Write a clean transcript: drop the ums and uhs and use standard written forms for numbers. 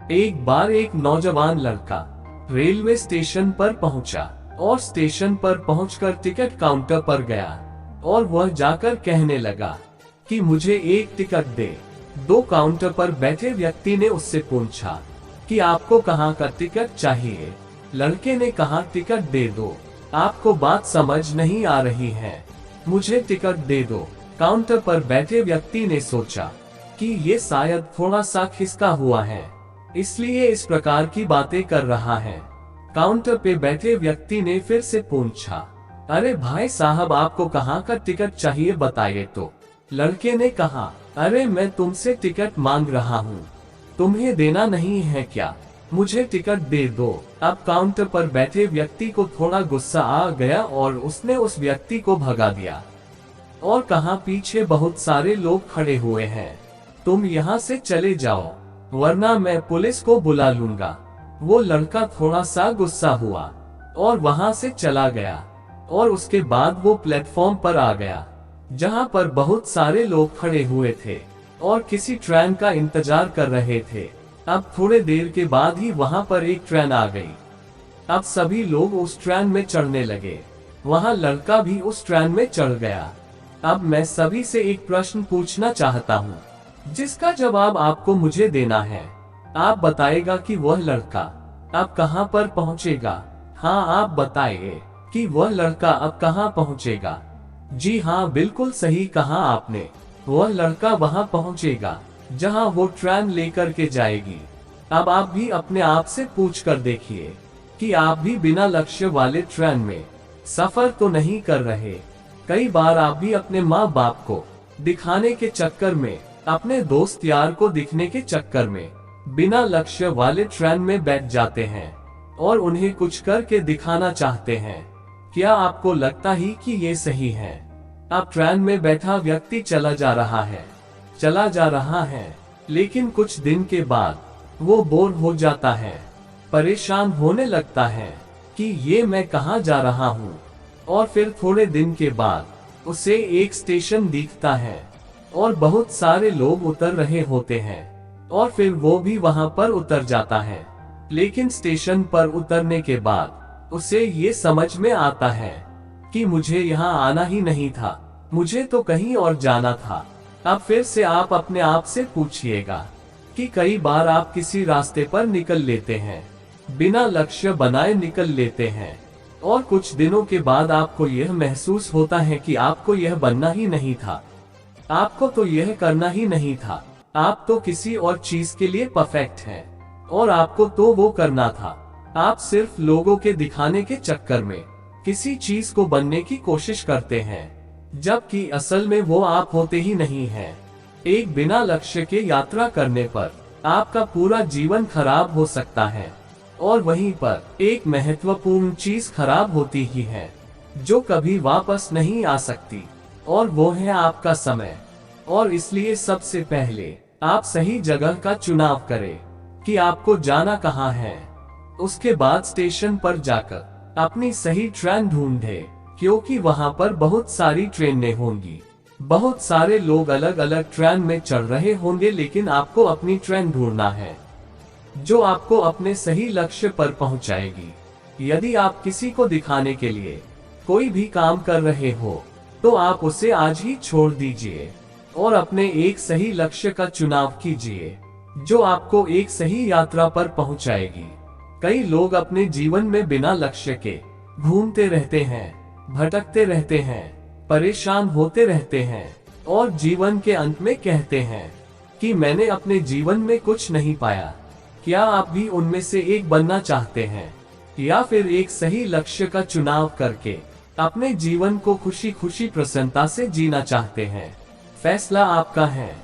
एक बार एक नौजवान लड़का रेलवे स्टेशन पर पहुंचा और स्टेशन पर पहुंचकर टिकट काउंटर पर गया और वह जाकर कहने लगा कि मुझे एक टिकट दे। दो काउंटर पर बैठे व्यक्ति ने उससे पूछा कि आपको कहाँ का टिकट चाहिए। लड़के ने कहा टिकट दे दो, आपको बात समझ नहीं आ रही है, मुझे टिकट दे दो। काउंटर पर बैठे व्यक्ति ने सोचा कि ये शायद थोड़ा सा खिसका हुआ है, इसलिए इस प्रकार की बातें कर रहा है। काउंटर पे बैठे व्यक्ति ने फिर से पूछा, अरे भाई साहब, आपको कहाँ का टिकट चाहिए बताइए तो। लड़के ने कहा, अरे मैं तुमसे टिकट मांग रहा हूँ, तुम्हें देना नहीं है क्या? मुझे टिकट दे दो। अब काउंटर पर बैठे व्यक्ति को थोड़ा गुस्सा आ गया और उसने उस व्यक्ति को भगा दिया और कहा, पीछे बहुत सारे लोग खड़े हुए हैं, तुम यहाँ से चले जाओ वरना मैं पुलिस को बुला लूंगा। वो लड़का थोड़ा सा गुस्सा हुआ और वहां से चला गया और उसके बाद वो प्लेटफॉर्म पर आ गया जहां पर बहुत सारे लोग खड़े हुए थे और किसी ट्रेन का इंतजार कर रहे थे। अब थोड़े देर के बाद ही वहां पर एक ट्रेन आ गई। अब सभी लोग उस ट्रेन में चढ़ने लगे, वहां लड़का भी उस ट्रेन में चढ़ गया। अब मैं सभी से एक प्रश्न पूछना चाहता हूँ जिसका जवाब आपको मुझे देना है। आप बताएगा कि वह लड़का अब कहाँ पर पहुँचेगा। हाँ, आप बताइए कि वह लड़का अब कहाँ पहुँचेगा। जी हाँ, बिल्कुल सही कहा आपने, वह लड़का वहाँ पहुँचेगा जहाँ वो ट्रेन लेकर के जाएगी। अब आप भी अपने आप से पूछ कर देखिए कि आप भी बिना लक्ष्य वाले ट्रेन में सफर तो नहीं कर रहे। कई बार आप भी अपने माँ बाप को दिखाने के चक्कर में, अपने दोस्त यार को दिखने के चक्कर में बिना लक्ष्य वाले ट्रेन में बैठ जाते हैं और उन्हें कुछ करके दिखाना चाहते हैं। क्या आपको लगता ही कि ये सही है? अब ट्रेन में बैठा व्यक्ति चला जा रहा है, लेकिन कुछ दिन के बाद वो बोर हो जाता है, परेशान होने लगता है कि ये मैं कहाँ जा रहा हूँ। और फिर थोड़े दिन के बाद उसे एक स्टेशन दिखता है और बहुत सारे लोग उतर रहे होते हैं और फिर वो भी वहां पर उतर जाता है। लेकिन स्टेशन पर उतरने के बाद उसे ये समझ में आता है कि मुझे यहाँ आना ही नहीं था, मुझे तो कहीं और जाना था। अब फिर से आप अपने आप से पूछिएगा कि कई बार आप किसी रास्ते पर निकल लेते हैं, बिना लक्ष्य बनाए निकल लेते हैं और कुछ दिनों के बाद आपको यह महसूस होता है कि आपको यह बनना ही नहीं था, आपको तो यह करना ही नहीं था, आप तो किसी और चीज के लिए परफेक्ट हैं और आपको तो वो करना था। आप सिर्फ लोगों के दिखाने के चक्कर में किसी चीज को बनने की कोशिश करते हैं, जबकि असल में वो आप होते ही नहीं हैं। एक बिना लक्ष्य के यात्रा करने पर आपका पूरा जीवन खराब हो सकता है और वहीं पर एक महत्वपूर्ण चीज खराब होती ही है जो कभी वापस नहीं आ सकती, और वो है आपका समय। और इसलिए सबसे पहले आप सही जगह का चुनाव करें कि आपको जाना कहाँ है। उसके बाद स्टेशन पर जाकर अपनी सही ट्रेन ढूंढे, क्योंकि वहां पर बहुत सारी ट्रेनें होंगी, बहुत सारे लोग अलग अलग ट्रेन में चढ़ रहे होंगे, लेकिन आपको अपनी ट्रेन ढूंढना है जो आपको अपने सही लक्ष्य पर पहुंचाएगी। यदि आप किसी को दिखाने के लिए कोई भी काम कर रहे हो तो आप उसे आज ही छोड़ दीजिए और अपने एक सही लक्ष्य का चुनाव कीजिए जो आपको एक सही यात्रा पर पहुंचाएगी। कई लोग अपने जीवन में बिना लक्ष्य के घूमते रहते हैं, भटकते रहते हैं, परेशान होते रहते हैं और जीवन के अंत में कहते हैं कि मैंने अपने जीवन में कुछ नहीं पाया। क्या आप भी उनमें से एक बनना चाहते हैं, या फिर एक सही लक्ष्य का चुनाव करके अपने जीवन को खुशी खुशी प्रसन्नता से जीना चाहते हैं? फैसला आपका है।